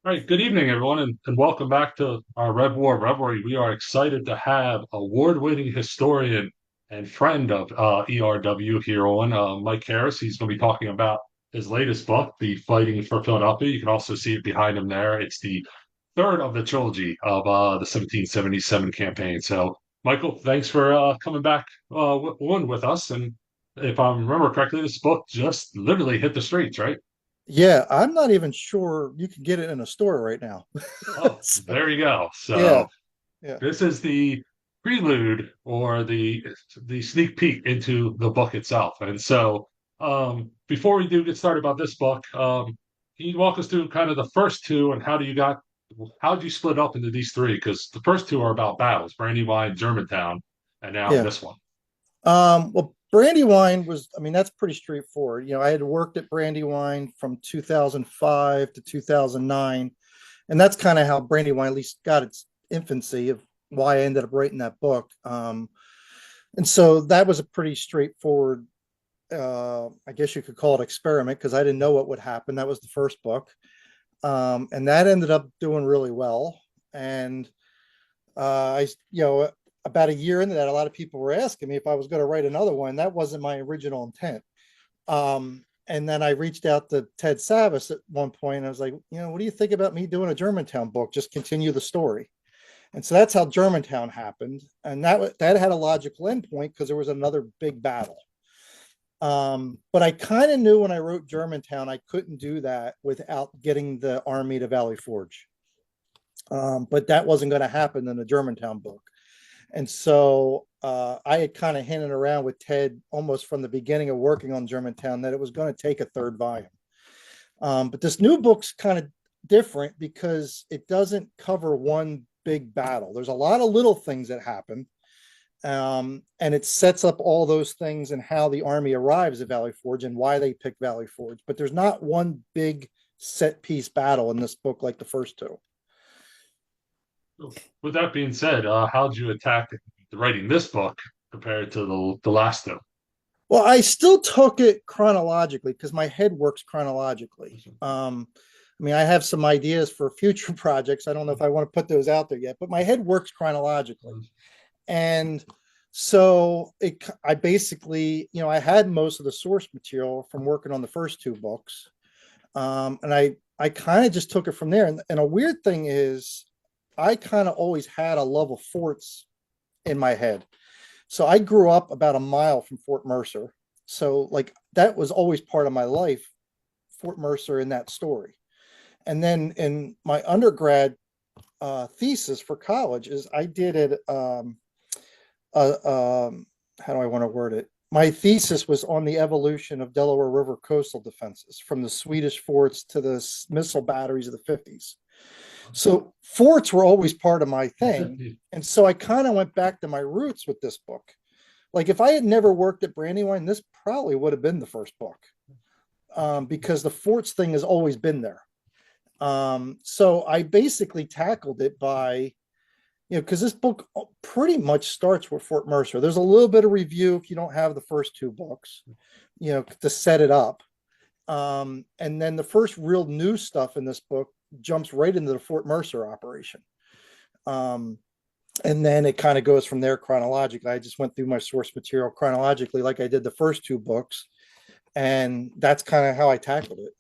All right, good evening, everyone, and welcome back to our Red War Revelry. We are excited to have award-winning historian and friend of ERW here on Mike Harris. He's going to be talking about his latest book, The Fighting for Philadelphia. You can also see it behind him there. It's the third of the trilogy of the 1777 campaign. So, Michael, thanks for coming back on with us. And if I remember correctly, this book just literally hit the streets, right? Yeah, I'm not even sure you can get it in a store right now. Oh, So, there you go. yeah, So. yeah. This is the prelude or the sneak peek into the book itself. And so, before we do get started about this book, can you walk us through kind of the first two and how did you split up into these three? Because the first two are about battles, Brandywine, Germantown, and now Yeah. this one. Well, Brandywine was, I mean, that's pretty straightforward. I had worked at Brandywine from 2005 to 2009, and that's kind of how Brandywine at least got its infancy of why I ended up writing that book. And so that was a pretty straightforward, I guess you could call it experiment because I didn't know what would happen. That was the first book. And that ended up doing really well. And about a year into that, a lot of people were asking me if I was going to write another one. That wasn't my original intent. And then I reached out to Ted Savas at one point. And I was like, what do you think about me doing a Germantown book? Just continue the story. And so that's how Germantown happened. And that had a logical endpoint because there was another big battle. But I kind of knew when I wrote Germantown, I couldn't do that without getting the army to Valley Forge. But that wasn't going to happen in the Germantown book. And so I had kind of hinted around with Ted almost from the beginning of working on Germantown that it was going to take a third volume. But this new book's kind of different because it doesn't cover one big battle. There's a lot of little things that happen. And it sets up all those things and how the army arrives at Valley Forge and why they pick Valley Forge. But there's not one big set piece battle in this book like the first two. So, with that being said, how did you attack writing this book compared to the last two? Well, I still took it chronologically because my head works chronologically. I mean, I have some ideas for future projects. I don't know if I want to put those out there yet, but my head works chronologically. And so I basically, I had most of the source material from working on the first two books. And I kind of just took it from there. And a weird thing is, I kind of always had a love of forts in my head. So I grew up about a mile from Fort Mercer. So like that was always part of my life, Fort Mercer in that story. And then in my undergrad thesis for college is I did it. How do I want to word it? My thesis was on the evolution of Delaware River coastal defenses from the Swedish forts to the missile batteries of the 50s. So forts were always part of my thing. And so I kind of went back to my roots with this book. Like if I had never worked at Brandywine, this probably would have been the first book because the forts thing has always been there. So I basically tackled it by, because this book pretty much starts with Fort Mercer. There's a little bit of review if you don't have the first two books, to set it up. And then the first real new stuff in this book jumps right into the Fort Mercer operation. And then it kind of goes from there chronologically. I just went through my source material chronologically, like I did the first two books, and that's kind of how I tackled it.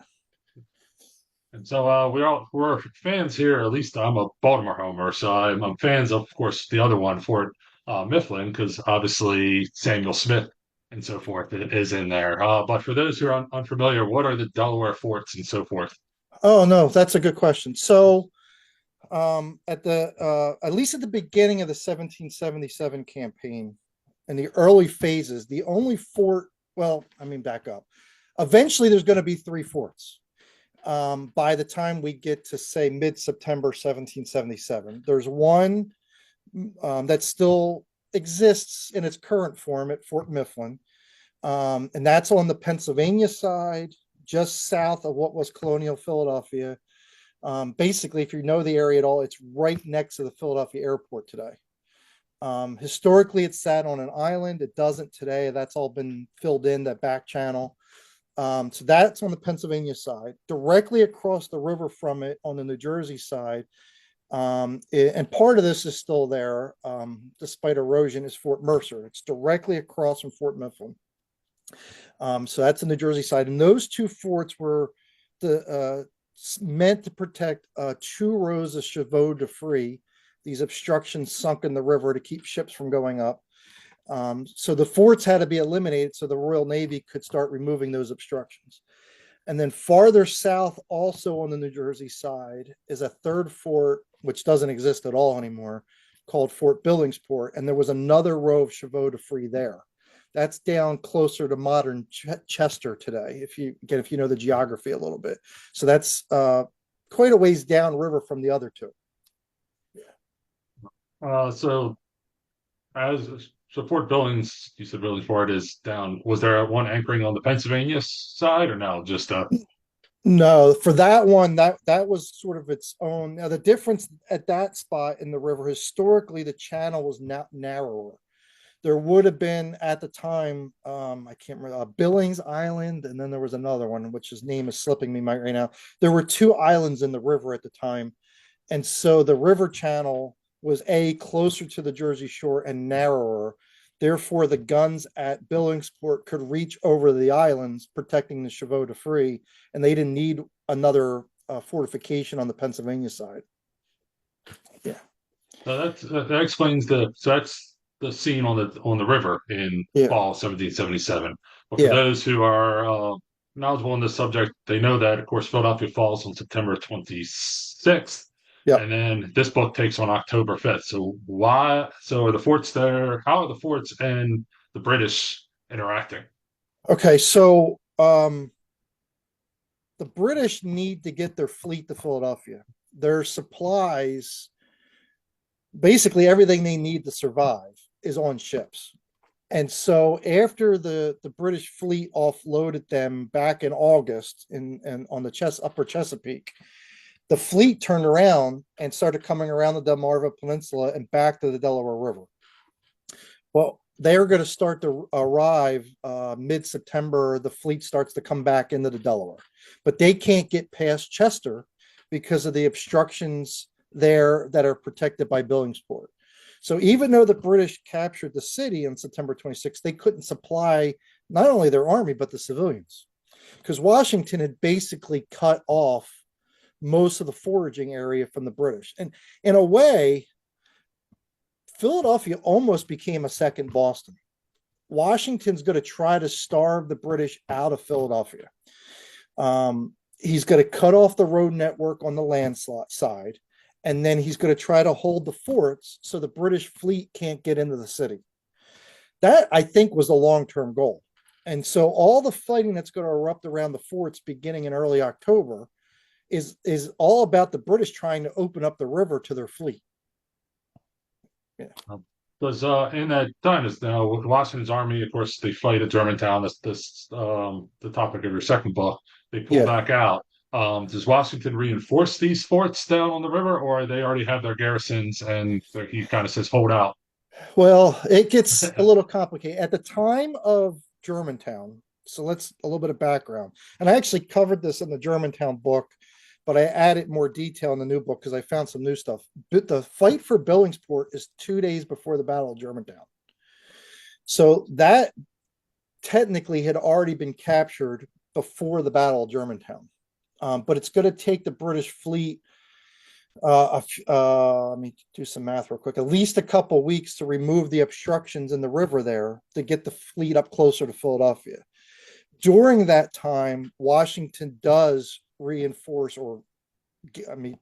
And so we're fans here. At least I'm a Baltimore homer, so I'm fans of course, the other one, Fort Mifflin, because obviously Samuel Smith and so forth is in there. But for those who are unfamiliar, what are the Delaware forts and so forth? Oh no, that's a good question. So at least at the beginning of the 1777 campaign, in the early phases, the only fort, well, I mean, back up. Eventually, there's going to be three forts. By the time we get to say mid-September 1777, there's one that still exists in its current form at Fort Mifflin, and that's on the Pennsylvania side, just south of what was colonial Philadelphia. Basically, if you know the area at all, it's right next to the Philadelphia airport today. Historically, it sat on an island. It doesn't today. That's all been filled in, that back channel. So that's on the Pennsylvania side. Directly across the river from it on the New Jersey side, and part of this is still there, despite erosion, is Fort Mercer. It's directly across from Fort Mifflin. So that's the New Jersey side. And those two forts were meant to protect two rows of chevaux de frise, these obstructions sunk in the river to keep ships from going up. So the forts had to be eliminated so the Royal Navy could start removing those obstructions. And then farther south, also on the New Jersey side, is a third fort, which doesn't exist at all anymore, called Fort Billingsport. And there was another row of chevaux de frise there. That's down closer to modern Chester today, if you know the geography a little bit. So that's quite a ways downriver from the other two. So as Fort Billings, you said Billingsport is down. Was there one anchoring on the Pennsylvania side, or no? Just No, for that one, that was sort of its own. Now the difference at that spot in the river, historically, the channel was narrower. There would have been at the time, I can't remember, Billings Island, and then there was another one, which his name is slipping me right now. There were two islands in the river at the time, and so the river channel was closer to the Jersey Shore and narrower. Therefore, the guns at Billingsport could reach over the islands, protecting the chevaux de frise, and they didn't need another fortification on the Pennsylvania side. Yeah, that explains that's the scene on the river in yeah, fall 1777. But for yeah, those who are knowledgeable on this subject, they know that, of course, Philadelphia falls on September 26th, yeah. and then this book takes on October 5th. So why? So are the forts there? How are the forts and the British interacting? Okay, so the British need to get their fleet to Philadelphia. Their supplies, basically everything they need to survive, is on ships. And so after the British fleet offloaded them back in August on the upper Chesapeake, the fleet turned around and started coming around the Delmarva Peninsula and back to the Delaware River. Well, they're going to start to arrive mid-September. The fleet starts to come back into the Delaware, but they can't get past Chester because of the obstructions there that are protected by Billingsport. So even though the British captured the city on September 26th, they couldn't supply not only their army, but the civilians, because Washington had basically cut off most of the foraging area from the British. And in a way, Philadelphia almost became a second Boston. Washington's going to try to starve the British out of Philadelphia. He's going to cut off the road network on the land side, and then he's going to try to hold the forts so the British fleet can't get into the city. That, I think, was the long-term goal. And so all the fighting that's going to erupt around the forts beginning in early October is all about the British trying to open up the river to their fleet. Yeah. Because in that time, is now Washington's army, of course, they fight at Germantown. This the topic of your second book. They pull Yeah. back out. Does Washington reinforce these forts down on the river, or they already have their garrisons and he kind of says, "Hold out"? Well, it gets a little complicated. At the time of Germantown, so let's a little bit of background. And I actually covered this in the Germantown book, but I added more detail in the new book because I found some new stuff. But the fight for Billingsport is 2 days before the Battle of Germantown. So that technically had already been captured before the Battle of Germantown. But it's going to take the British fleet, let me do some math real quick, at least a couple weeks to remove the obstructions in the river there to get the fleet up closer to Philadelphia. During that time, Washington does reinforce, or I mean,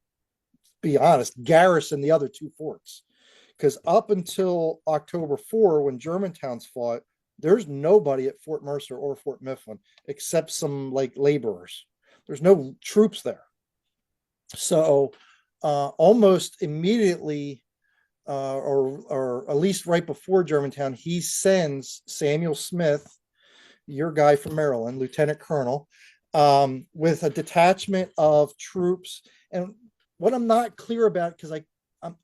be honest, garrison the other two forts. Because up until October 4, when Germantown's fought, there's nobody at Fort Mercer or Fort Mifflin except some like laborers. There's no troops there. So almost immediately, or at least right before Germantown, he sends Samuel Smith, your guy from Maryland, Lieutenant Colonel, with a detachment of troops. And what I'm not clear about, because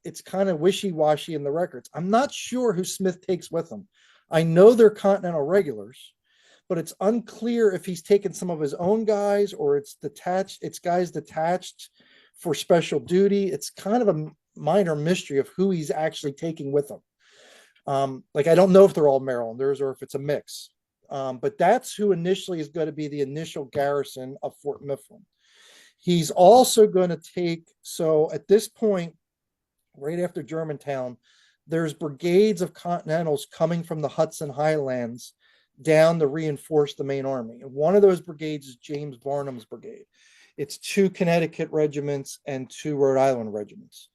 it's kind of wishy-washy in the records, I'm not sure who Smith takes with him. I know they're Continental regulars, but it's unclear if he's taken some of his own guys or it's guys detached for special duty. It's kind of a minor mystery of who he's actually taking with him. Like, I don't know if they're all Marylanders or if it's a mix. But that's who initially is going to be the initial garrison of Fort Mifflin. He's also going to take, so at this point, right after Germantown, there's brigades of Continentals coming from the Hudson Highlands down to reinforce the main army. And one of those brigades is James Barnum's brigade. It's 2 Connecticut regiments and 2 Rhode Island regiments.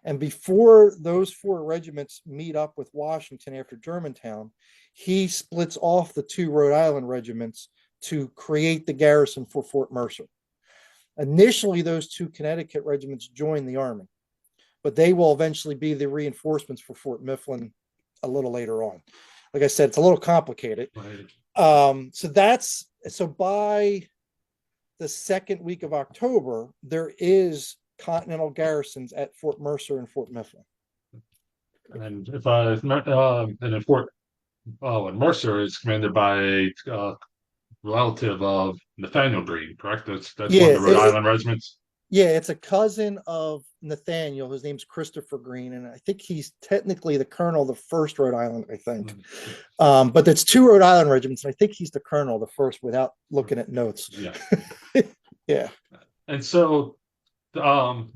And before those 4 regiments meet up with Washington after Germantown, he splits off the 2 Rhode Island regiments to create the garrison for Fort Mercer. Initially, those 2 Connecticut regiments join the army, but they will eventually be the reinforcements for Fort Mifflin a little later on. Like I said, it's a little complicated. Right. So by the second week of October, there is Continental garrisons at Fort Mercer and Fort Mifflin. And if I and in Fort and Mercer is commanded by a relative of Nathaniel Greene, correct? That's one of Yeah, the Rhode Island regiments. yeah, it's a cousin of Nathaniel. His name's Christopher Greene, and I think he's technically the colonel of the first Rhode Island, I think. But that's 2 Rhode Island regiments, and I think he's the colonel of the first without looking at notes. Yeah. Yeah. And so the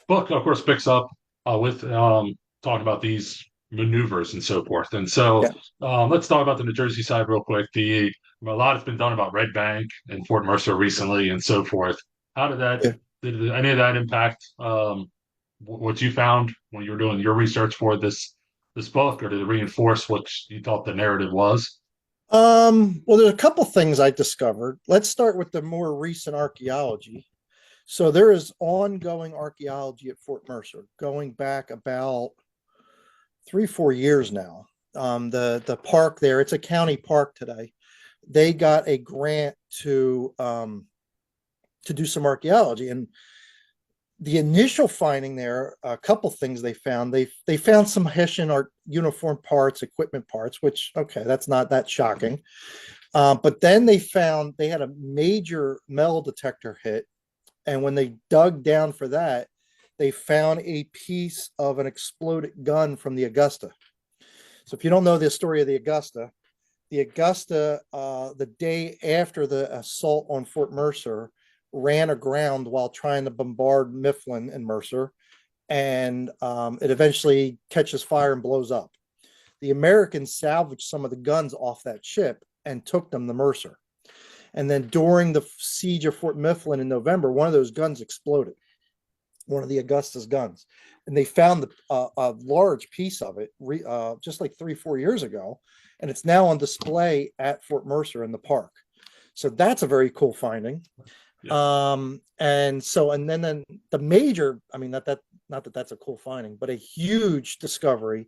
book, of course, picks up with talking about these maneuvers and so forth. And so Yeah. let's talk about the New Jersey side real quick. A lot has been done about Red Bank and Fort Mercer recently and so forth. How Yeah. did any of that impact what you found when you were doing your research for this book, or did it reinforce what you thought the narrative was? Well, there's a couple things I discovered. Let's start with the more recent archaeology. So there is ongoing archaeology at Fort Mercer going back about 3-4 years now. The park there, it's a county park today. They got a grant to do some archaeology, and the initial finding there, a couple things they found. They found some Hessian art uniform parts, equipment parts, which, okay, that's not that shocking. But then they had a major metal detector hit, and when they dug down for that, they found a piece of an exploded gun from the Augusta. So if you don't know the story of the Augusta, the day after the assault on Fort Mercer, ran aground while trying to bombard Mifflin and Mercer, and it eventually catches fire and blows up. The Americans salvaged some of the guns off that ship and took them to Mercer. And then during the siege of Fort Mifflin in November, one of those guns exploded, one of the Augusta's guns. And they found a large piece of it just like 3-4 years ago. And it's now on display at Fort Mercer in the park. So that's a very cool finding. Yeah. And then the major, I mean, not that that's a cool finding, but a huge discovery.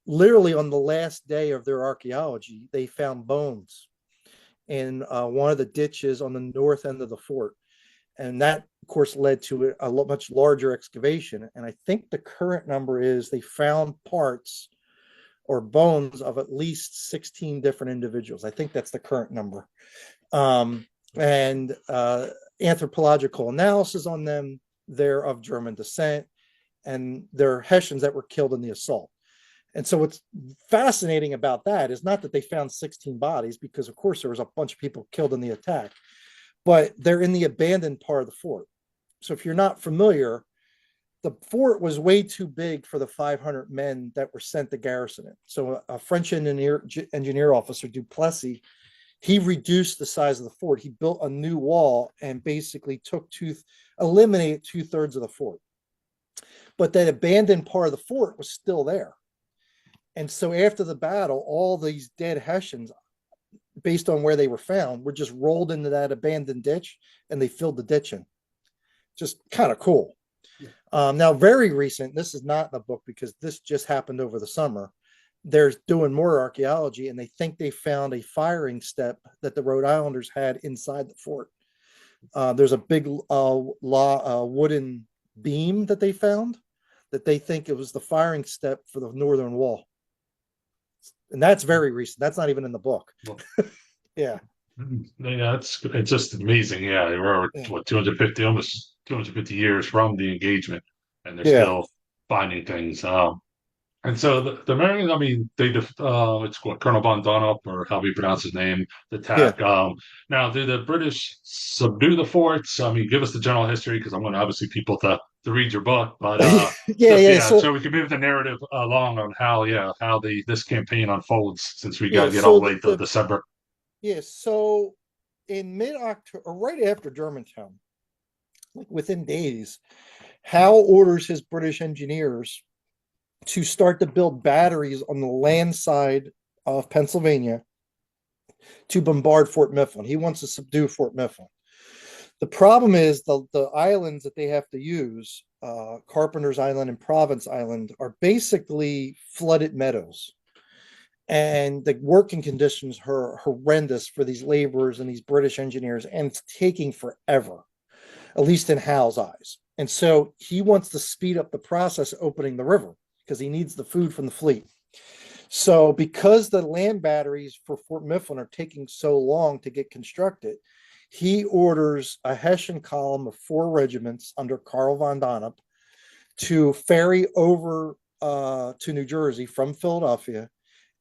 Literally on the last day of their archaeology, they found bones in one of the ditches on the north end of the fort. And that, of course, led to a much larger excavation. And I think the current number is they found parts or bones of at least 16 different individuals. I think that's the current number. And anthropological analysis on them, they're of German descent, and they're Hessians that were killed in the assault. And so what's fascinating about that is not that they found 16 bodies, because of course there was a bunch of people killed in the attack, but they're in the abandoned part of the fort. So if you're not familiar, the fort was way too big for the 500 men that were sent to garrison it. So a French engineer officer, Duplessis, he reduced the size of the fort. He built a new wall and basically eliminated 2/3 of the fort. But that abandoned part of the fort was still there. And so after the battle, all these dead Hessians, based on where they were found, were just rolled into that abandoned ditch, and they filled the ditch in. Just kind of cool. Now, very recent, this is not in the book because this just happened over the summer. They're doing more archaeology, and they think they found a firing step that the Rhode Islanders had inside the fort. There's a big wooden beam that they found that they think it was the firing step for the northern wall. And that's very recent. That's not even in the book. Yeah, Yeah, it's just amazing. Yeah, we're yeah, what 250, almost 250 years from the engagement, and they're yeah, still finding things. And so the Americans, I mean, it's what Colonel Von Donop, or how we pronounce his name, the yeah. attack. Now, did the British subdue the forts? I mean, give us the general history because I want obviously people to read your book, but Yeah, just yeah. yeah, So so we can move the narrative along on how how the this campaign unfolds since we got yeah, to get all so the way to the December. yeah, so in mid-October, or right after Germantown, like within days, Howe orders his British engineers to start to build batteries on the land side of Pennsylvania to bombard Fort Mifflin. He wants to subdue Fort Mifflin. The problem is the islands that they have to use, Carpenter's Island and Province Island, are basically flooded meadows. And the working conditions are horrendous for these laborers and these British engineers, and it's taking forever, at least in Hal's eyes. And so he wants to speed up the process of opening the river because he needs the food from the fleet. So, because the land batteries for Fort Mifflin are taking so long to get constructed, he orders a Hessian column of 4 regiments under Karl von Donop to ferry over to New Jersey from Philadelphia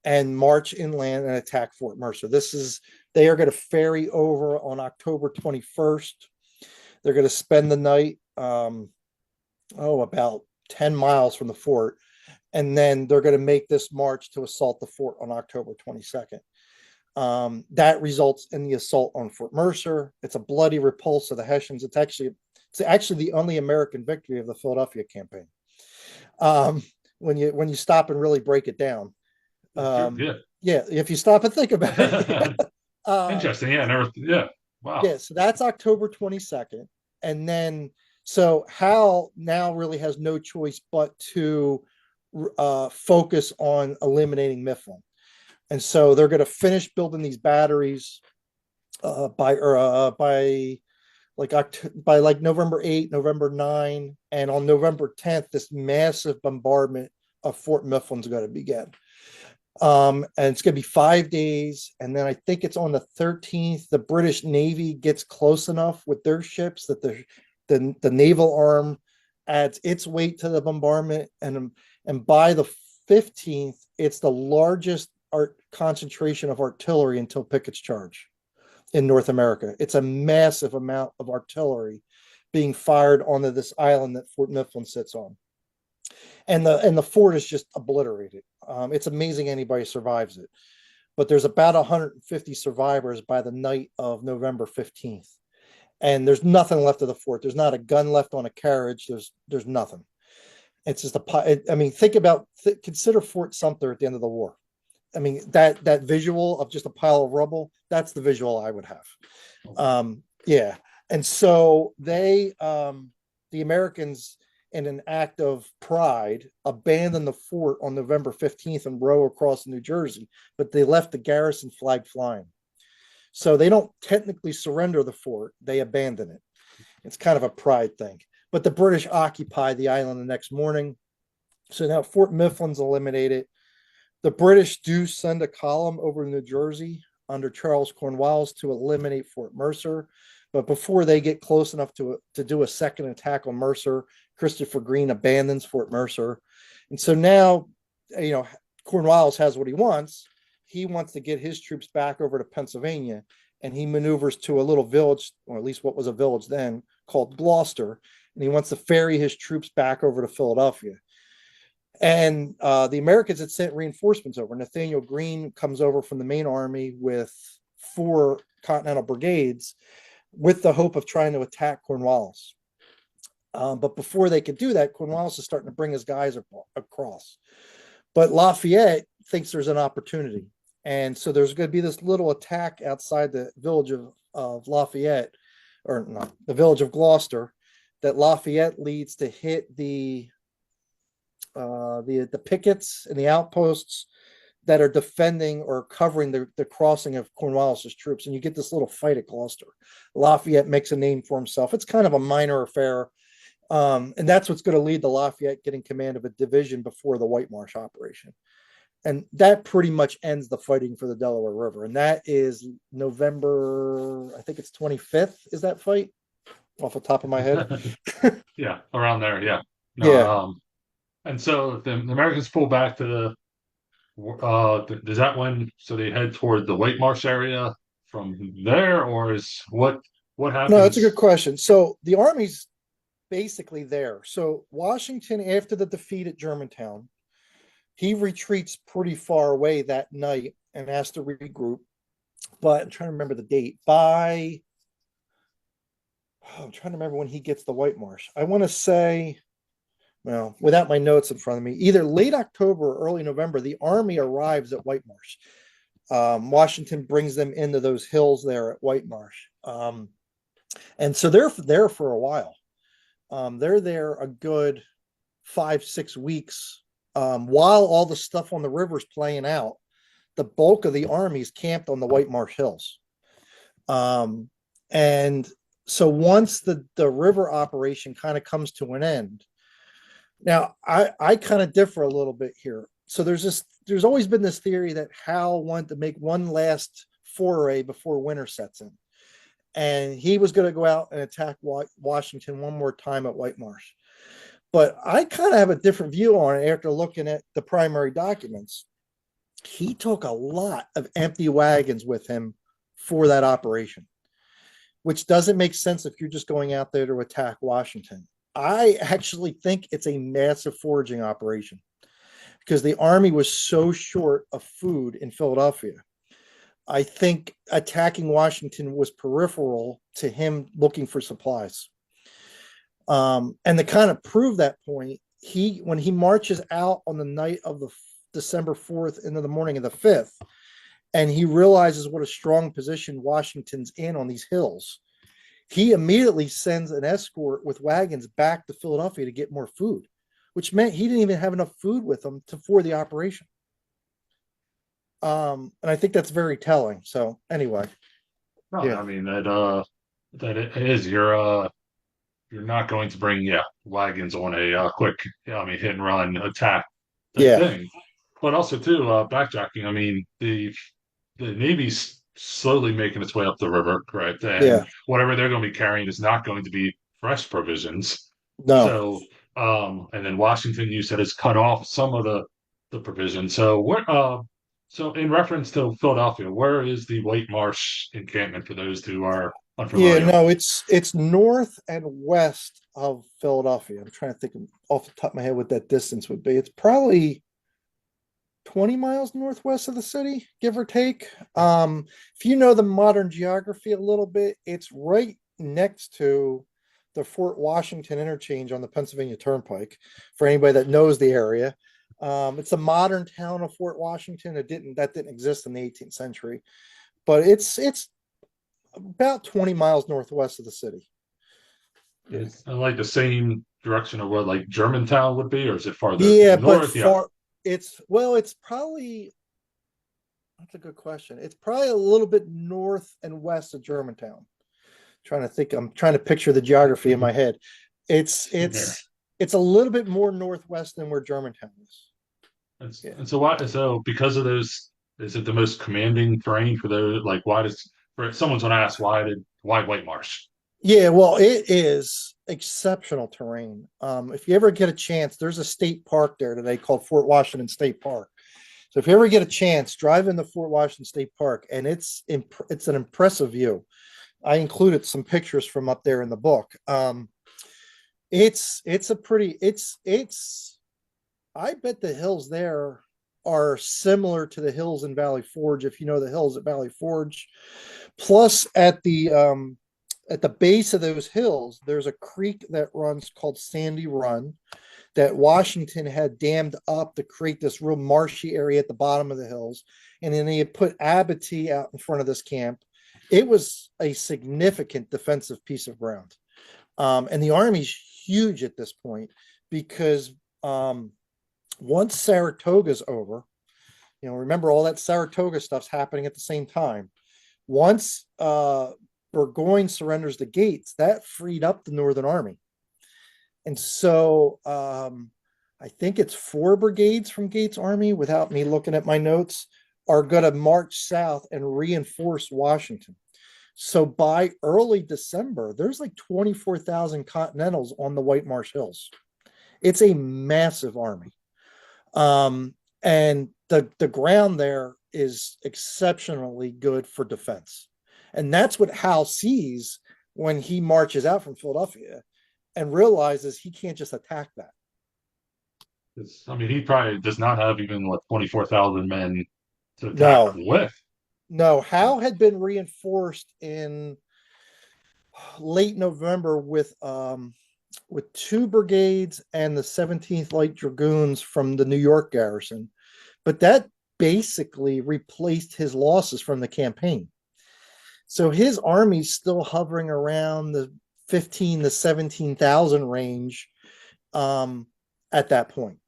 and march inland and attack Fort Mercer. They are going to ferry over on October 21st. They're going to spend the night, about 10 miles from the fort. And then they're going to make this march to assault the fort on October 22nd. That results in the assault on Fort Mercer. It's a bloody repulse of the Hessians. It's actually the only American victory of the Philadelphia campaign. Um, when you stop and really break it down, Sure, um, yeah. yeah, if you stop and think about it, Interesting. Yeah, never. Yeah. Wow. yeah. So that's October 22nd, and then so Hal now really has no choice but to focus on eliminating Mifflin. And so they're going to finish building these batteries by like November 8, November 9, and on November 10th, this massive bombardment of Fort Mifflin's going to begin. And it's going to be 5 days, and then I think it's on the 13th. The British Navy gets close enough with their ships that the naval arm adds its weight to the bombardment, and by the 15th, it's the largest concentration of artillery until Pickett's charge in North America. It's a massive amount of artillery being fired onto this island that Fort Mifflin sits on, and the fort is just obliterated. It's amazing anybody survives it, but there's about 150 survivors by the night of November 15th, and there's nothing left of the fort. There's not a gun left on a carriage. There's nothing. It's just I mean, consider Fort Sumter at the end of the war. I mean, that visual of just a pile of rubble, that's the visual I would have. Yeah. And so the Americans, in an act of pride, abandoned the fort on November 15th and row across New Jersey, but they left the garrison flag flying. So they don't technically surrender the fort, they abandon it. It's kind of a pride thing. But the British occupy the island the next morning. So now Fort Mifflin's eliminated. The British do send a column over to New Jersey under Charles Cornwallis to eliminate Fort Mercer. But before they get close enough to do a second attack on Mercer, Christopher Green abandons Fort Mercer. And so now, Cornwallis has what he wants. He wants to get his troops back over to Pennsylvania, and he maneuvers to a little village, or at least what was a village then, called Gloucester. And he wants to ferry his troops back over to Philadelphia. And the Americans had sent reinforcements over. Nathaniel Greene comes over from the main army with 4 Continental brigades with the hope of trying to attack Cornwallis. But before they could do that, Cornwallis is starting to bring his guys across. But Lafayette thinks there's an opportunity. And so there's going to be this little attack outside the village of Lafayette, or not, the village of Gloucester, that Lafayette leads to hit the pickets and the outposts that are defending or covering the crossing of Cornwallis's troops, and you get this little fight at Gloucester. Lafayette makes a name for himself. It's kind of a minor affair, and that's what's going to lead to Lafayette getting command of a division before the Whitemarsh operation. And that pretty much ends the fighting for the Delaware River. And that is November, I think it's 25th, is that fight off the top of my head? Yeah, around there. Yeah. No. Yeah. And so the Americans pull back to does that when so they head toward the Whitemarsh area from there, or is what No, that's a good happens? question. So the Army's basically there. So Washington, after the defeat at Germantown, he retreats pretty far away that night and has to regroup. But I'm trying to remember the date. I'm trying to remember when he gets the White Marsh. I want to say, well, without my notes in front of me, either late October or early November, the Army arrives at White Marsh. Washington brings them into those hills there at White Marsh. And so they're there for a while. They're there a good 5, 6 weeks while all the stuff on the river's playing out. The bulk of the army's camped on the White Marsh Hills. And so once the river operation kind of comes to an end, now I kind of differ a little bit here. So there's always been this theory that Howe wanted to make one last foray before winter sets in. And he was going to go out and attack Washington one more time at White Marsh. But I kind of have a different view on it after looking at the primary documents. He took a lot of empty wagons with him for that operation, which doesn't make sense if you're just going out there to attack Washington. I actually think it's a massive foraging operation because the Army was so short of food in Philadelphia. I think attacking Washington was peripheral to him looking for supplies. And to kind of prove that point, when he marches out on the night of the December 4th into the morning of the 5th, and he realizes what a strong position Washington's in on these hills, he immediately sends an escort with wagons back to Philadelphia to get more food, which meant he didn't even have enough food with him for the operation. And I think that's very telling. So anyway, No, yeah, I mean that it is you're not going to bring wagons on a quick I mean hit and run attack type yeah, thing. But also too backtracking. I mean the Navy's slowly making its way up the river, correct? And yeah, whatever they're going to be carrying is not going to be fresh provisions. no, So, and then Washington, you said, has cut off some of the provisions. So, so in reference to Philadelphia, where is the White Marsh encampment for those who are yeah, unfamiliar? no. It's north and west of Philadelphia. I'm trying to think off the top of my head what that distance would be. It's probably 20 miles northwest of the city, give or take. If you know the modern geography a little bit, it's right next to the Fort Washington interchange on the Pennsylvania Turnpike. For anybody that knows the area, it's a modern town of Fort Washington. That didn't exist in the 18th century, but it's about 20 miles northwest of the city. Yeah, Is it like the same direction of what like Germantown would be, or is it farther yeah, but north? Yeah. far. It's probably that's a good question. It's probably a little bit north and west of Germantown. Trying to think, I'm trying to picture the geography in my head. It's Yeah. it's it's a little bit more northwest than where Germantown is. Yeah. And so why so because of those is it the most commanding terrain for those like why does for someone's gonna ask why White Marsh? Yeah, well, it is exceptional terrain. If you ever get a chance, there's a state park there today called Fort Washington State Park. So if you ever get a chance, drive into Fort Washington State Park, and it's an impressive view. I included some pictures from up there in the book. It's a pretty it's I bet the hills there are similar to the hills in Valley Forge, if you know the hills at Valley Forge. Plus, at the base of those hills, there's a creek that runs called Sandy Run that Washington had dammed up to create this real marshy area at the bottom of the hills. And then they had put Abattis out in front of this camp. It was a significant defensive piece of ground. And the Army's huge at this point because once Saratoga's over, remember all that Saratoga stuff's happening at the same time. Once Burgoyne surrenders the gates, that freed up the Northern Army. And so I think it's 4 brigades from Gates' army, without me looking at my notes, are going to march south and reinforce Washington. So by early December, there's like 24,000 Continentals on the White Marsh Hills. It's a massive army. And the ground there is exceptionally good for defense. And that's what Hal sees when he marches out from Philadelphia and realizes he can't just attack that. I mean, he probably does not have even what 24,000 men to attack No, with. no. Hal had been reinforced in late November with 2 brigades and the 17th Light Dragoons from the New York garrison, but that basically replaced his losses from the campaign. So his army's still hovering around the 15 to 17,000 range at that point.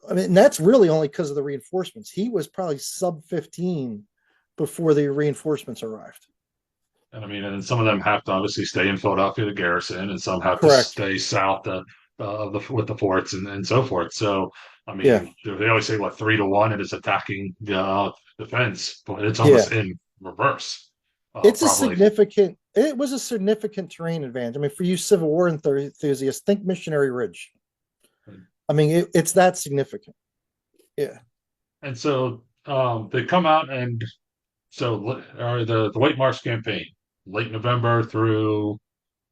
I mean, that's really only because of the reinforcements. He was probably sub 15 before the reinforcements arrived. And I mean, and some of them have to obviously stay in Philadelphia to garrison, and some have to Correct. stay south of the with the forts and so forth. So, I Yeah. mean, they always say what 3 to 1 it is attacking defense, but it's Yeah. almost in reverse. It's a Probably. significant, it was a significant terrain advantage. I mean, for you Civil War enthusiasts, think Missionary Ridge. I mean, it's that significant. Yeah. And so they come out and so or the White Marsh campaign, late November through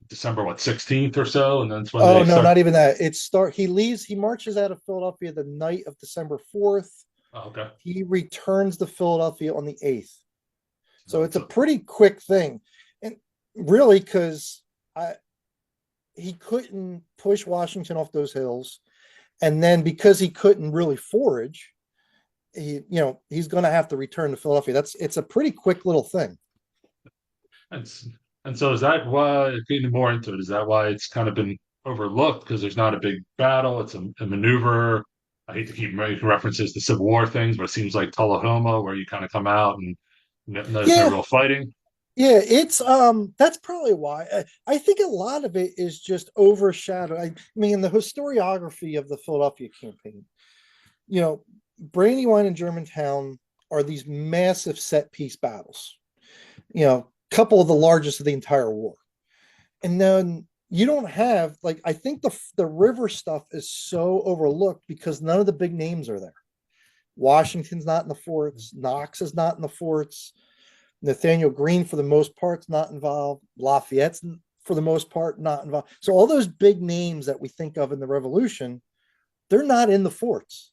December, what 16th or so, and that's when Oh they no, start. not even that. He leaves, he marches out of Philadelphia the night of December 4th. Oh, okay. He returns to Philadelphia on the 8th. So it's a So pretty quick thing. And really, because he couldn't push Washington off those hills. And then because he couldn't really forage, he's going to have to return to Philadelphia. It's a pretty quick little thing. and and so is that why getting more into it? Is that why it's kind of been overlooked because there's not a big battle? It's a maneuver. I hate to keep making references to Civil War things, but it seems like Tullahoma, where you kind of come out and there's no Yeah, real fighting. yeah, it's that's probably why. I think a lot of it is just overshadowed. I mean, the historiography of the Philadelphia campaign, you know, Brandywine and Germantown are these massive set piece battles. A couple of the largest of the entire war. And then you don't have, like, I think the river stuff is so overlooked because none of the big names are there. Washington's not in the forts, Knox is not in the forts, Nathaniel Greene for the most part's not involved, Lafayette's for the most part not involved. So all those big names that we think of in the Revolution, they're not in the forts.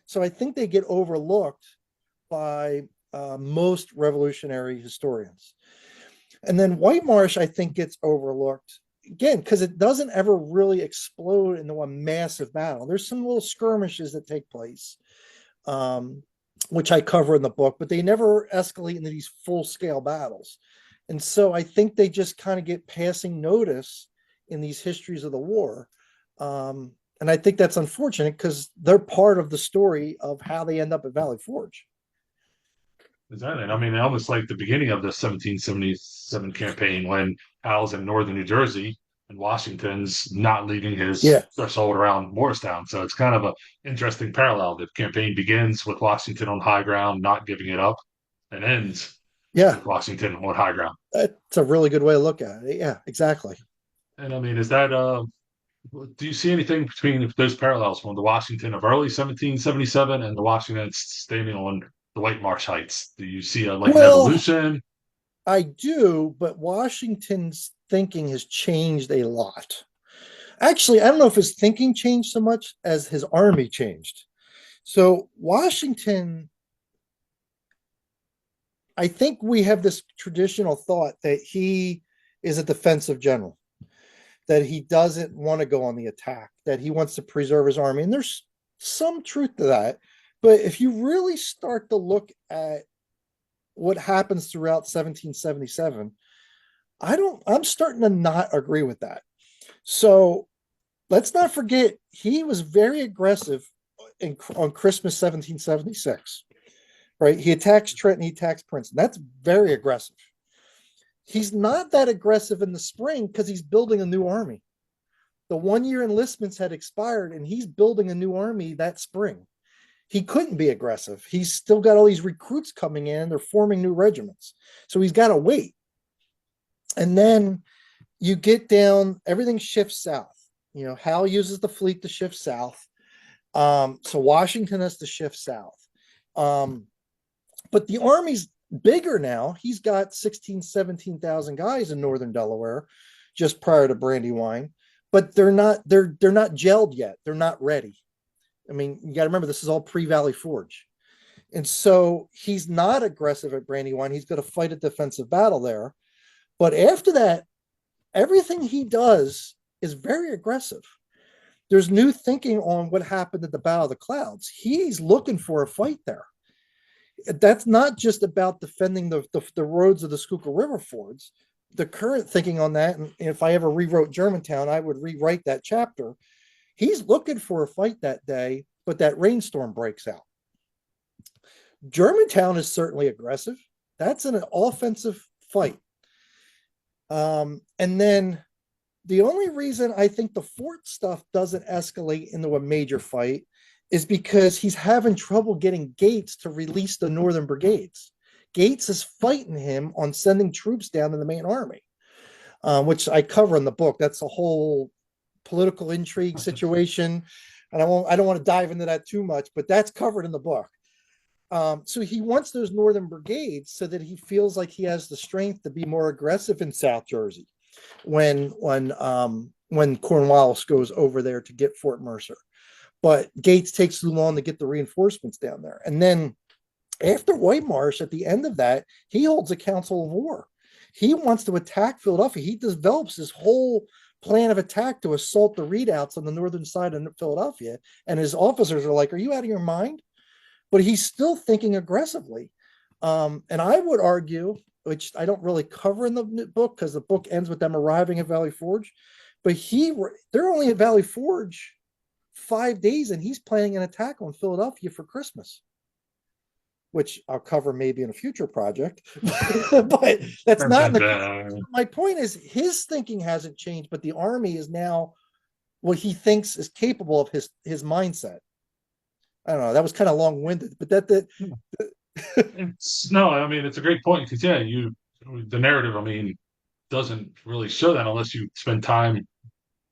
So I think they get overlooked by most revolutionary historians. And then White Marsh, I think, gets overlooked again because it doesn't ever really explode into a massive battle. There's some little skirmishes that take place, which I cover in the book, but they never escalate into these full scale battles. And so I think they just kind of get passing notice in these histories of the war. And I think that's unfortunate because they're part of the story of how they end up at Valley Forge. Exactly. I mean, almost like the beginning of the 1777 campaign when Hal's in northern New Jersey and Washington's not leaving his Yeah. threshold around Morristown. So it's kind of an interesting parallel. The campaign begins with Washington on high ground, not giving it up, and ends Yeah. with Washington on high ground. That's a really good way to look at it. Yeah, exactly. And I mean, is that do you see anything between those parallels from the Washington of early 1777 and the Washington standing on the White Marsh Heights? Do you see a like an Well, evolution? I do, but Washington's thinking has changed a lot. Actually, I don't know if his thinking changed so much as his army changed. So, Washington, I think we have this traditional thought that he is a defensive general, that he doesn't want to go on the attack, that he wants to preserve his army. And there's some truth to that. But if you really start to look at what happens throughout 1777, I'm starting to not agree with that. So let's not forget he was very aggressive on Christmas 1776, right? He attacks Trenton, he attacks Princeton. That's very aggressive. He's not that aggressive in the spring because he's building a new army. The 1 year enlistments had expired, and he's building a new army that spring. He couldn't be aggressive. He's still got all these recruits coming in. They're forming new regiments. So he's got to wait. And then you get down, everything shifts south. Hal uses the fleet to shift south. So Washington has to shift south. But the army's bigger now. He's got 16, 17,000 guys in northern Delaware just prior to Brandywine, but they're not gelled yet. They're not ready. I mean, you got to remember, this is all pre-Valley Forge. And so he's not aggressive at Brandywine. He's going to fight a defensive battle there. But after that, everything he does is very aggressive. There's new thinking on what happened at the Battle of the Clouds. He's looking for a fight there. That's not just about defending the roads of the Schuylkill River fords. The current thinking on that, and if I ever rewrote Germantown, I would rewrite that chapter. He's looking for a fight that day, but that rainstorm breaks out. Germantown is certainly aggressive. That's an offensive fight. And then the only reason I think the fort stuff doesn't escalate into a major fight is because he's having trouble getting Gates to release the northern brigades. Gates is fighting him on sending troops down to the main army, which I cover in the book. That's a whole political intrigue situation, and I don't want to dive into that too much, but that's covered in the book. So he wants those northern brigades so that he feels like he has the strength to be more aggressive in South Jersey when Cornwallis goes over there to get Fort Mercer. But Gates takes too long to get the reinforcements down there. And then after Whitemarsh, at the end of that, he holds a council of war. He wants to attack Philadelphia. He develops this whole plan of attack to assault the redoubts on the northern side of Philadelphia. And his officers are like, are you out of your mind? But he's still thinking aggressively. And I would argue, which I don't really cover in the book because the book ends with them arriving at Valley Forge, but they're only at Valley Forge 5 days, and he's planning an attack on Philadelphia for Christmas, which I'll cover maybe in a future project. But that's not in the. My point is, his thinking hasn't changed, but the army is now what he thinks is capable of his mindset. I don't know. That was kind of long-winded, but No, I mean, it's a great point because the narrative, I mean, doesn't really show that unless you spend time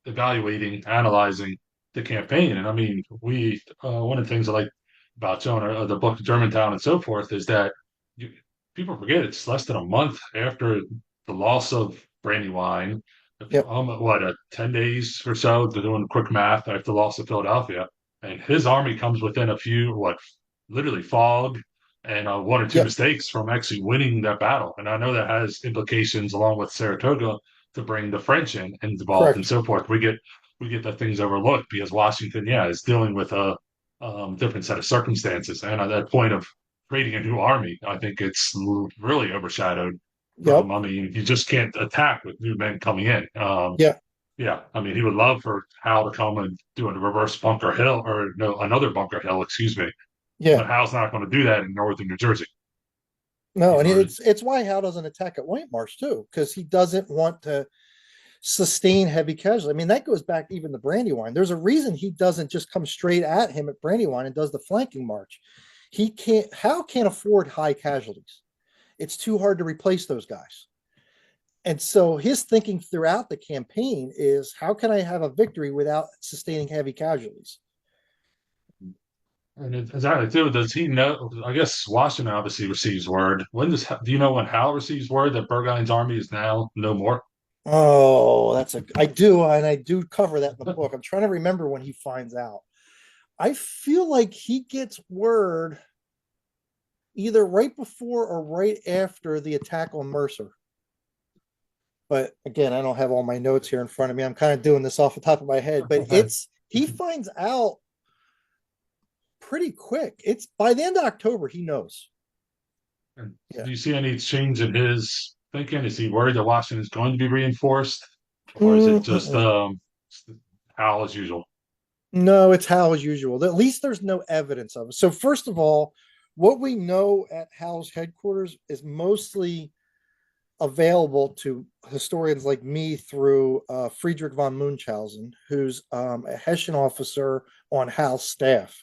evaluating, analyzing the campaign. And I mean, one of the things I like about Jonah, the book Germantown and so forth, is that people forget it's less than a month after the loss of Brandywine. Yep. 10 days or so, to doing quick math after the loss of Philadelphia. And his army comes within a few, literally fog and one or two Yep. mistakes from actually winning that battle. And I know that has implications along with Saratoga to bring the French in and involved and Correct. so forth. We get that things overlooked because Washington, is dealing with a different set of circumstances. And at that point of creating a new army, I think it's really overshadowed. Yep. I mean, you just can't attack with new men coming in. Yeah. Yeah, I mean, he would love for Hal to come and do a reverse Bunker Hill, or no, another Bunker Hill, excuse me. Yeah. But Hal's not going to do that in northern New Jersey. No, and it's why Hal doesn't attack at Whitemarsh too, because he doesn't want to sustain heavy casualty. I mean, that goes back even to Brandywine. There's a reason he doesn't just come straight at him at Brandywine and does the flanking march. Hal can't afford high casualties. It's too hard to replace those guys. And so his thinking throughout the campaign is, how can I have a victory without sustaining heavy casualties? And exactly too. Does he know? I guess Washington obviously receives word. Do you know when Hal receives word that Burgoyne's army is now no more? Oh, I do, and I do cover that in the book. I'm trying to remember when he finds out. I feel like he gets word either right before or right after the attack on Mercer. But again, I don't have all my notes here in front of me. I'm kind of doing this off the top of my head, but he finds out pretty quick. It's by the end of October, he knows. Do you see any change in his thinking? Is he worried that Washington is going to be reinforced, or is it just Hal as usual? No, it's Hal as usual. At least there's no evidence of it. So first of all, what we know at Hal's headquarters is mostly available to historians like me through Friedrich von Munchausen, who's a Hessian officer on Howe's staff.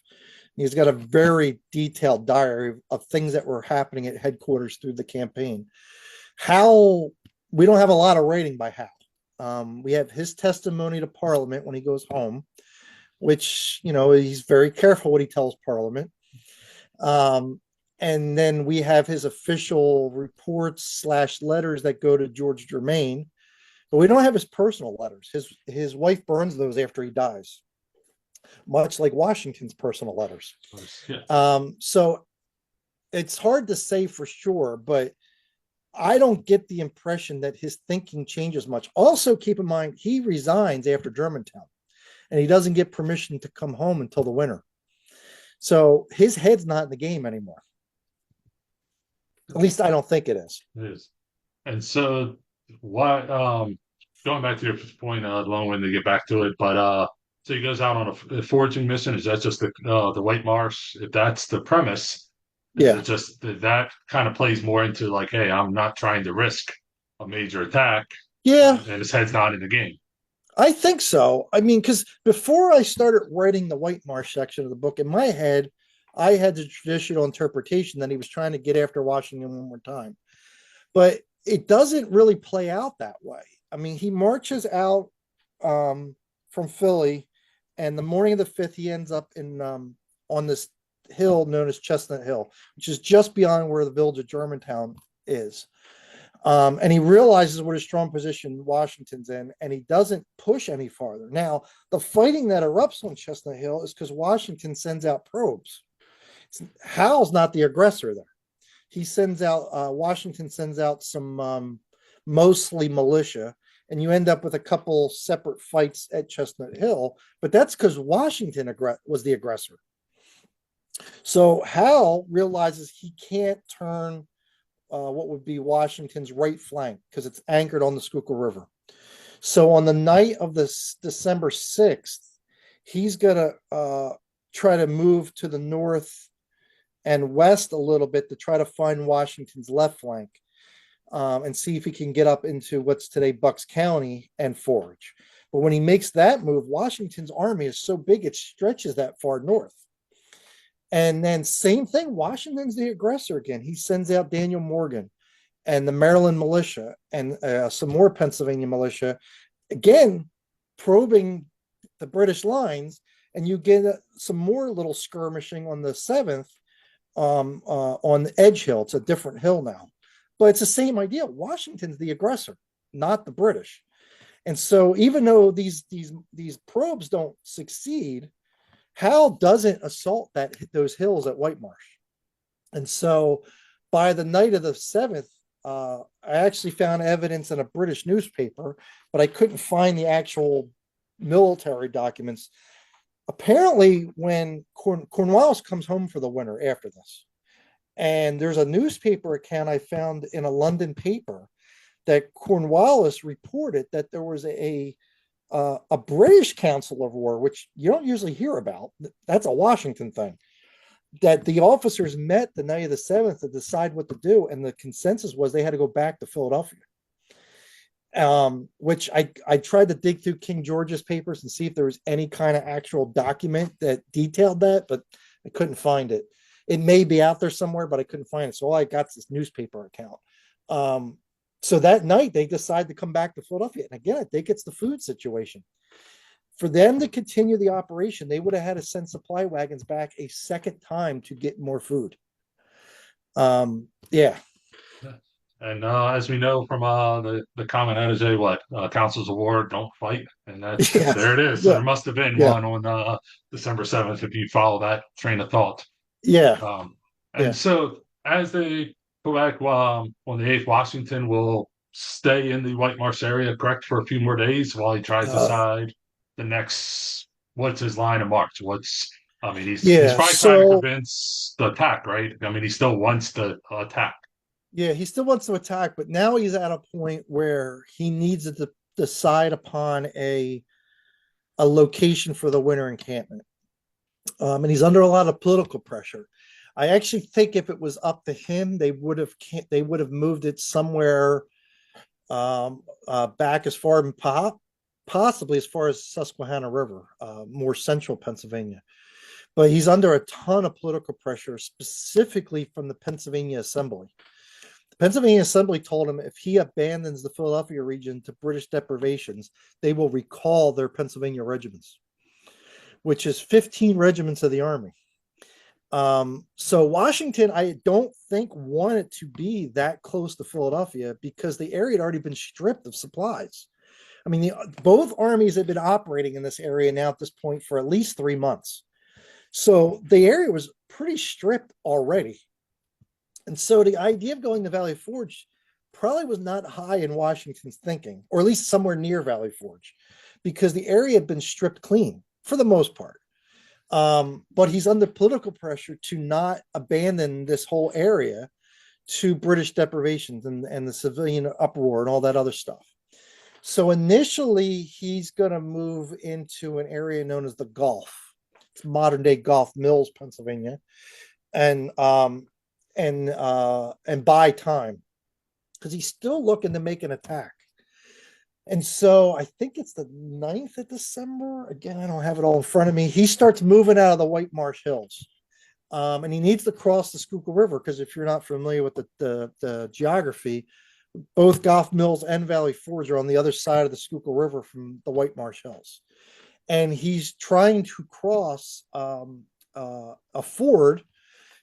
He's got a very detailed diary of things that were happening at headquarters through the campaign. Howe, we don't have a lot of writing by Howe. We have his testimony to Parliament when he goes home, which, he's very careful what he tells Parliament. And then we have his official reports / letters that go to George Germain, but we don't have his personal letters. His wife burns those after he dies, much like Washington's personal letters. Yeah. So it's hard to say for sure, but I don't get the impression that his thinking changes much. Also, keep in mind, he resigns after Germantown, and he doesn't get permission to come home until the winter. So his head's not in the game anymore. At least I don't think it is. It is. And so, what? Going back to your point, long when they get back to it, but so he goes out on a foraging mission. Is that just the Whitemarsh? If that's the premise, is Yeah. it just that kind of plays more into like, hey, I'm not trying to risk a major attack, Yeah, and his head's not in the game. I think so. I mean, because before I started writing the Whitemarsh section of the book, in my head, I had the traditional interpretation that he was trying to get after Washington one more time. But it doesn't really play out that way. I mean, he marches out from Philly, and the morning of the 5th, he ends up in on this hill known as Chestnut Hill, which is just beyond where the village of Germantown is. And he realizes what a strong position Washington's in, and he doesn't push any farther. Now, the fighting that erupts on Chestnut Hill is because Washington sends out probes. Howe's not the aggressor there. He sends out, Washington sends out some mostly militia, and you end up with a couple separate fights at Chestnut Hill, but that's because Washington was the aggressor. So Howe realizes he can't turn what would be Washington's right flank because it's anchored on the Schuylkill River. So on the night of this December 6th, he's going to try to move to the north and west a little bit to try to find Washington's left flank and see if he can get up into what's today Bucks County and forage. But when he makes that move, Washington's army is so big it stretches that far north. And then same thing, Washington's the aggressor again. He sends out Daniel Morgan and the Maryland militia and some more Pennsylvania militia, again, probing the British lines. And you get some more little skirmishing on the 7th on the Edge Hill. It's a different hill now. But it's the same idea. Washington's the aggressor, not the British. And so even though these probes don't succeed, Howe doesn't assault those hills at Whitemarsh. And so by the night of the 7th, I actually found evidence in a British newspaper, but I couldn't find the actual military documents. Apparently, when Cornwallis comes home for the winter after this, and there's a newspaper account I found in a London paper that Cornwallis reported that there was a British Council of War, which you don't usually hear about. That's a Washington thing. That the officers met the night of the 7th to decide what to do, and the consensus was they had to go back to Philadelphia. Which I tried to dig through King George's papers and see if there was any kind of actual document that detailed that, but I couldn't find it. It may be out there somewhere, but I couldn't find it. So all I got is this newspaper account. So that night they decide to come back to Philadelphia. And again, I think it's the food situation. For them to continue the operation, they would have had to send supply wagons back a second time to get more food. Yeah. And as we know from the common adage, what councils of war don't fight, and that's Yes. there it is. So Yeah. there must have been Yeah. one on December 7th if you follow that train of thought. Yeah. And Yeah. so as they go back on the 8th, Washington will stay in the White Marsh area, correct, for a few more days while he tries to decide the next what's his line of march. I mean, he's Yeah. probably trying to So convince the attack, right? I mean, he still wants to attack. yeah, he still wants to attack, but now he's at a point where he needs to decide upon a location for the winter encampment. And he's under a lot of political pressure. I actually think if it was up to him, they would have moved it somewhere back as far possibly as far as Susquehanna River, more central Pennsylvania. But he's under a ton of political pressure, specifically from the Pennsylvania Assembly. The Pennsylvania Assembly told him if he abandons the Philadelphia region to British deprivations, they will recall their Pennsylvania regiments, which is 15 regiments of the army. So Washington, I don't think wanted to be that close to Philadelphia because the area had already been stripped of supplies. I mean, both armies had been operating in this area now at this point for at least 3 months. So the area was pretty stripped already. And so the idea of going to Valley Forge probably was not high in Washington's thinking, or at least somewhere near Valley Forge, because the area had been stripped clean for the most part. But he's under political pressure to not abandon this whole area to British deprivations and the civilian uproar and all that other stuff. So initially, he's going to move into an area known as the Gulf. It's modern day Gulf Mills, Pennsylvania, and buy time because he's still looking to make an attack. And so I think it's the 9th of December. Again, I don't have it all in front of me. He starts moving out of the Whitemarsh Hills. And he needs to cross the Schuylkill River because if you're not familiar with the geography, both Goff Mills and Valley Forge are on the other side of the Schuylkill River from the Whitemarsh Hills. And he's trying to cross a ford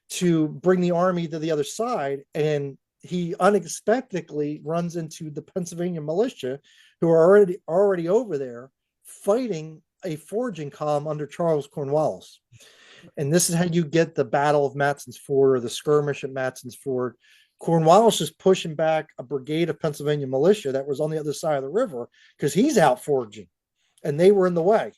to bring the army to the other side. And he unexpectedly runs into the Pennsylvania militia who are already over there fighting a foraging column under Charles Cornwallis. And this is how you get the Battle of Matson's Ford or the skirmish at Matson's Ford. Cornwallis is pushing back a brigade of Pennsylvania militia that was on the other side of the river because he's out foraging and they were in the way.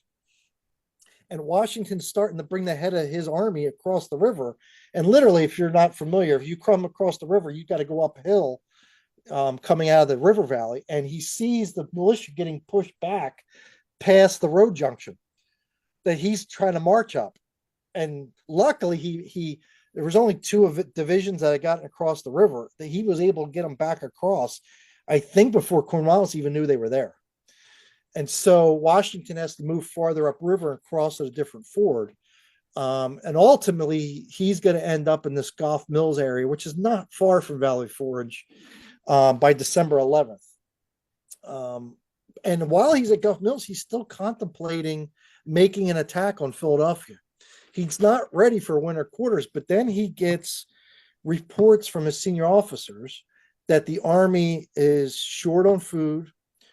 And Washington's starting to bring the head of his army across the river. And literally, if you're not familiar, if you come across the river, you got to go uphill coming out of the river valley. And he sees the militia getting pushed back past the road junction that he's trying to march up. And luckily, he there was only 2 of it, divisions that had gotten across the river that he was able to get them back across, I think, before Cornwallis even knew they were there. And so Washington has to move farther upriver and cross at a different ford. And ultimately, he's going to end up in this Goff Mills area, which is not far from Valley Forge, by December 11th. And while he's at Goff Mills, he's still contemplating making an attack on Philadelphia. He's not ready for winter quarters, but then he gets reports from his senior officers that the army is short on food,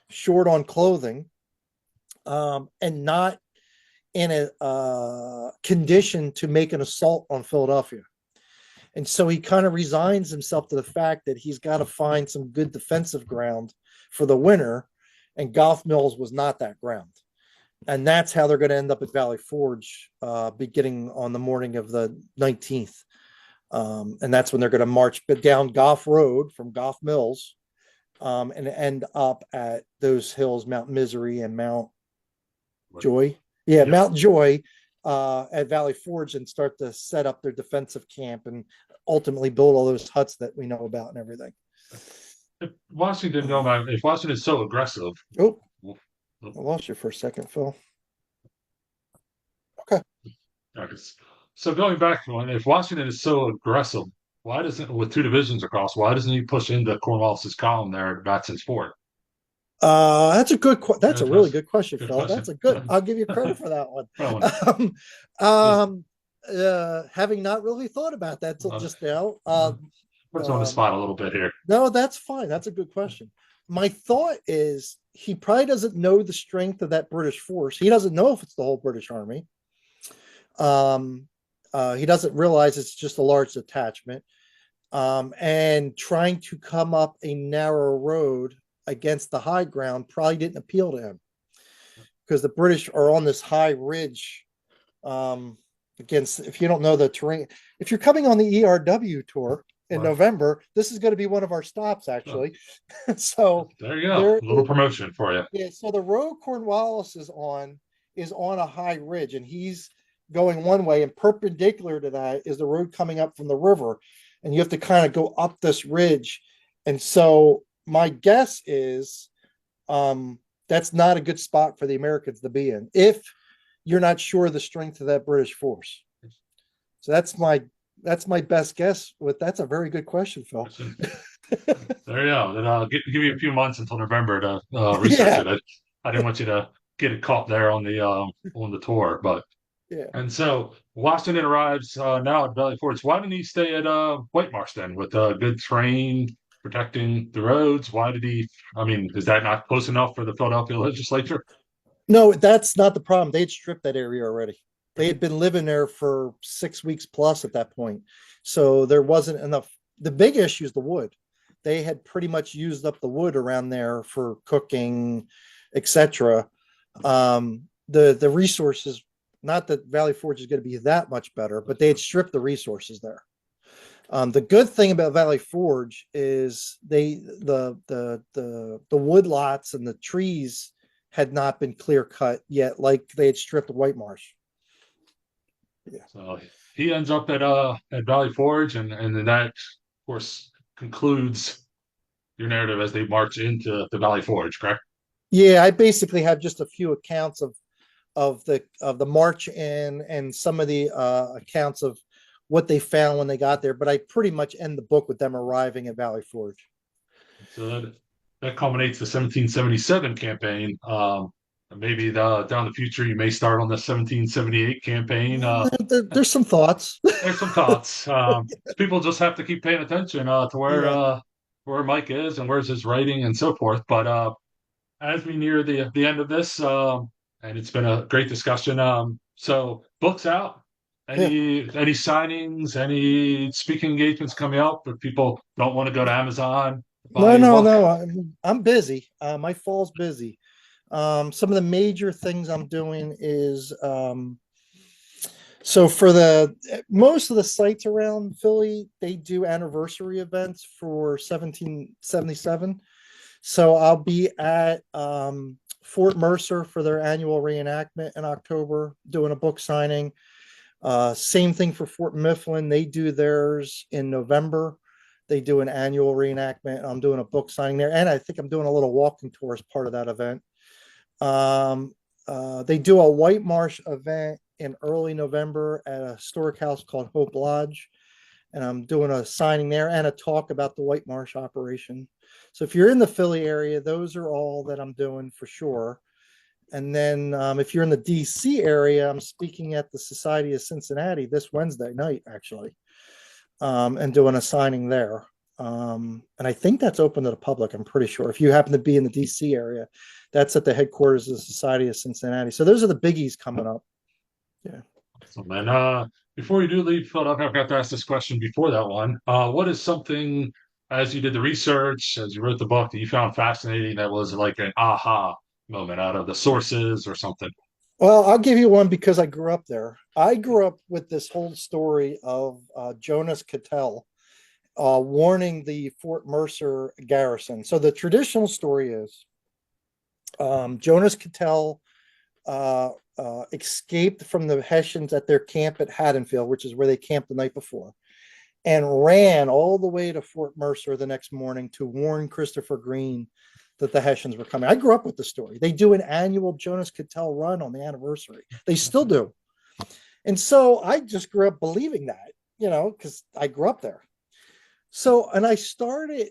short on clothing, and not in a condition to make an assault on Philadelphia. And so he kind of resigns himself to the fact that he's got to find some good defensive ground for the winter, and Goff Mills was not that ground. And that's how they're going to end up at Valley Forge beginning on the morning of the 19th. And that's when they're going to march down Goff Road from Goff Mills and end up at those hills, Mount Misery and Mount Joy. Yeah, yep. Mount Joy at Valley Forge and start to set up their defensive camp and ultimately build all those huts that we know about and everything. If Washington is so aggressive. Oh, I lost you for a second, Phil. Okay. So going back, if Washington is so aggressive, why doesn't, with 2 divisions across, why doesn't he push into Cornwallis's column there at Matson's Ford? That's a good. That's a really good question, Phil. That's a good. I'll give you credit for that one. Having not really thought about that till just now. Puts on the spot a little bit here. No, that's fine. That's a good question. My thought is he probably doesn't know the strength of that British force. He doesn't know if it's the whole British army. He doesn't realize it's just a large detachment. And trying to come up a narrow road against the high ground probably didn't appeal to him because the British are on this high ridge against, if you don't know the terrain, if you're coming on the ERW tour in November, this is going to be one of our stops actually. So there you go. A little promotion for you. Yeah. So the road Cornwallis is on a high ridge and he's going one way, and perpendicular to that is the road coming up from the river. And you have to kind of go up this ridge. And so my guess is that's not a good spot for the Americans to be in if you're not sure the strength of that British force. So that's my best guess. With that's a very good question, Phil. There you go. Then I'll give you a few months until November to research Yeah, it. I didn't want you to get it caught there on the tour, but yeah. and so Washington arrives now at Valley Forge. Why didn't he stay at Whitemarsh then with a good train protecting the roads? Why did he? I mean, is that not close enough for the Philadelphia legislature? No, that's not the problem. They'd stripped that area already. They had been living there for 6 weeks plus at that point. So there wasn't enough. The big issue is the wood. They had pretty much used up the wood around there for cooking, etc. The resources, not that Valley Forge is going to be that much better, but they had stripped the resources there. The good thing about Valley Forge is the wood lots and the trees had not been clear cut yet, like they had stripped Whitemarsh. Yeah. So he ends up at Valley Forge, and then that, of course, concludes your narrative as they march into the Valley Forge, correct? Yeah, I basically have just a few accounts of the march in and some of the accounts of what they found when they got there, but I pretty much end the book with them arriving at Valley Forge. So that culminates the 1777 campaign. Maybe down the future, you may start on the 1778 campaign. There's some thoughts. There's some thoughts. People just have to keep paying attention to Yeah, where Mike is and where's his writing and so forth. But as we near the end of this, and it's been a great discussion. So books out. yeah. Any signings, any speaking engagements coming up? If people don't want to go to Amazon, buy No, your no, book. no. I'm busy. My fall's busy. Some of the major things I'm doing is so for the most of the sites around Philly, they do anniversary events for 1777. So I'll be at Fort Mercer for their annual reenactment in October, doing a book signing. Same thing for Fort Mifflin. They do theirs in November. They do an annual reenactment. I'm doing a book signing there. And I think I'm doing a little walking tour as part of that event. They do a White Marsh event in early November at a historic house called Hope Lodge. And I'm doing a signing there and a talk about the White Marsh operation. So if you're in the Philly area, those are all that I'm doing for sure. And then if you're in the DC area, I'm speaking at the Society of Cincinnati this Wednesday night, actually, and doing a signing there. And I think that's open to the public. I'm pretty sure. If you happen to be in the DC area, that's at the headquarters of the Society of Cincinnati. So those are the biggies coming up. Yeah. So, man, before you do leave Philadelphia, I've got to ask this question before that one. What is something, as you did the research, as you wrote the book, that you found fascinating that was like an aha moment out of the sources or something? Well, I'll give you one because I grew up there. I grew up with this whole story of Jonas Cattell warning the Fort Mercer garrison. So the traditional story is Jonas Cattell escaped from the Hessians at their camp at Haddonfield, which is where they camped the night before, and ran all the way to Fort Mercer the next morning to warn Christopher Green that the Hessians were coming. I grew up with the story. They do an annual Jonas Cattell run on the anniversary. They still do. And so I just grew up believing that, because I grew up there. So, and I started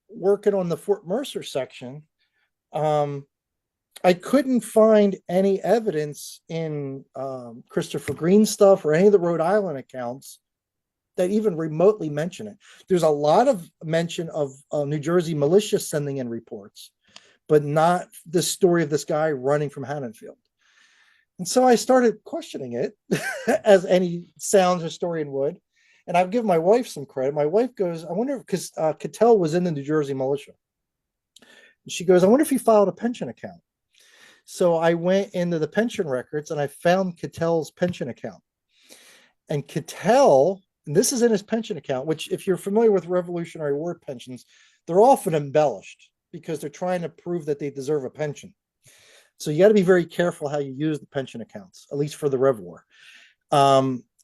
working on the Fort Mercer section. I couldn't find any evidence in Christopher Green stuff or any of the Rhode Island accounts that even remotely mention it. There's a lot of mention of New Jersey militia sending in reports, but not the story of this guy running from Haddonfield. And so I started questioning it, as any sound historian would. And I've given my wife some credit. My wife goes, I wonder, because Cattell was in the New Jersey militia. And she goes, I wonder if he filed a pension account. So I went into the pension records and I found Cattell's pension account. And Cattell, and this is in his pension account, which, if you're familiar with Revolutionary War pensions, they're often embellished because they're trying to prove that they deserve a pension. So you got to be very careful how you use the pension accounts, at least for the Rev War.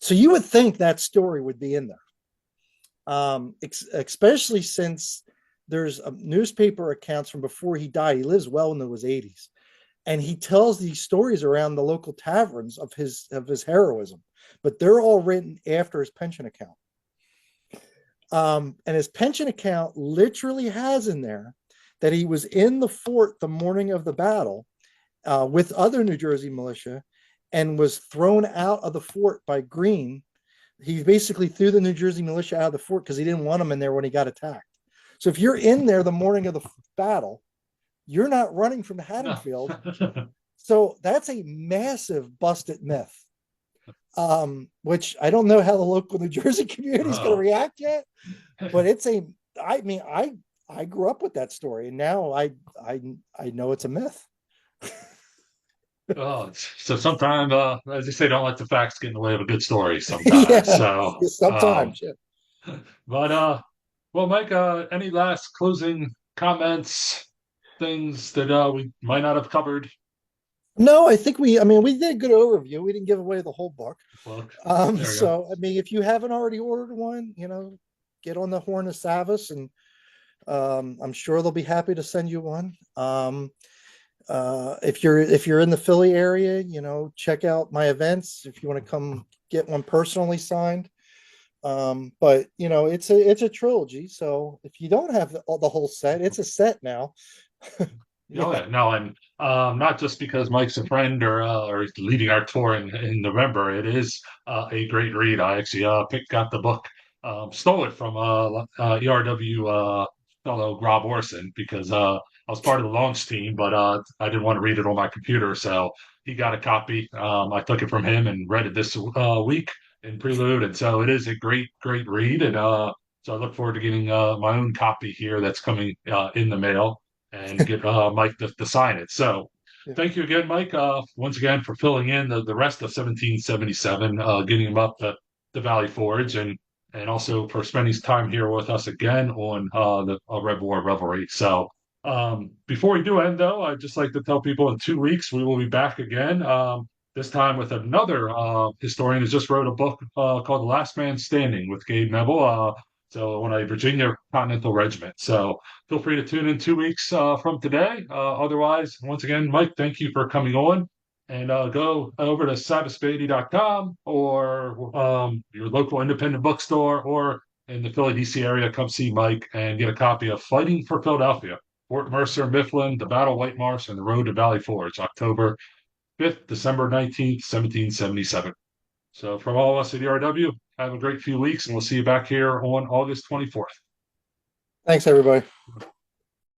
So you would think that story would be in there, especially since there's newspaper accounts from before he died. He lives well into his 80s, and he tells these stories around the local taverns of his heroism, but they're all written after his pension account. And his pension account literally has in there that he was in the fort the morning of the battle with other New Jersey militia and was thrown out of the fort by Greene. He basically threw the New Jersey militia out of the fort because he didn't want them in there when he got attacked. So if you're in there the morning of the battle, you're not running from No. Haddonfield. So that's a massive busted myth, which I don't know how the local New Jersey community is going to Oh. react yet. But it's a, I mean, I grew up with that story, and now I know it's a myth. Oh, so sometimes, as you say, don't let the facts get in the way of a good story sometimes. Yeah, So, sometimes. Yeah. but well, Mike, any last closing comments, things that we might not have covered? No, I think I mean, we did a good overview. We didn't give away the whole book. Look, there you go. So, I mean, if you haven't already ordered one, get on the Horn of Savus, and I'm sure they'll be happy to send you one. If you're in the Philly area, check out my events if you want to come get one personally signed. But it's a trilogy, so if you don't have the whole set, it's a set now. Oh Yeah. yeah, no, and not just because Mike's a friend or he's leading our tour in November. It is a great read. I actually got the book, stole it from ERW fellow Rob Orson because I was part of the launch team, but I didn't want to read it on my computer, so he got a copy. I took it from him and read it this week in Prelude, and so it is a great read, and so I look forward to getting my own copy here that's coming in the mail and get Mike to sign it. So Yeah. thank you again, Mike, once again for filling in the rest of 1777, getting him up the Valley Forge, and also for spending time here with us again on the Red War Revelry. So before we do end, though, I'd just like to tell people in 2 weeks we will be back again. This time with another historian who just wrote a book called The Last Man Standing with Gabe Neville. So on a Virginia Continental Regiment. So feel free to tune in 2 weeks from today. Otherwise, once again, Mike, thank you for coming on. And go over to sabaspady.com or your local independent bookstore or in the Philly, DC area. Come see Mike and get a copy of Fighting for Philadelphia, Fort Mercer and Mifflin, the Battle of Whitemarsh, and the Road to Valley Forge, October 5th, December 19th, 1777. So from all of us at ERW, have a great few weeks, and we'll see you back here on August 24th. Thanks, everybody.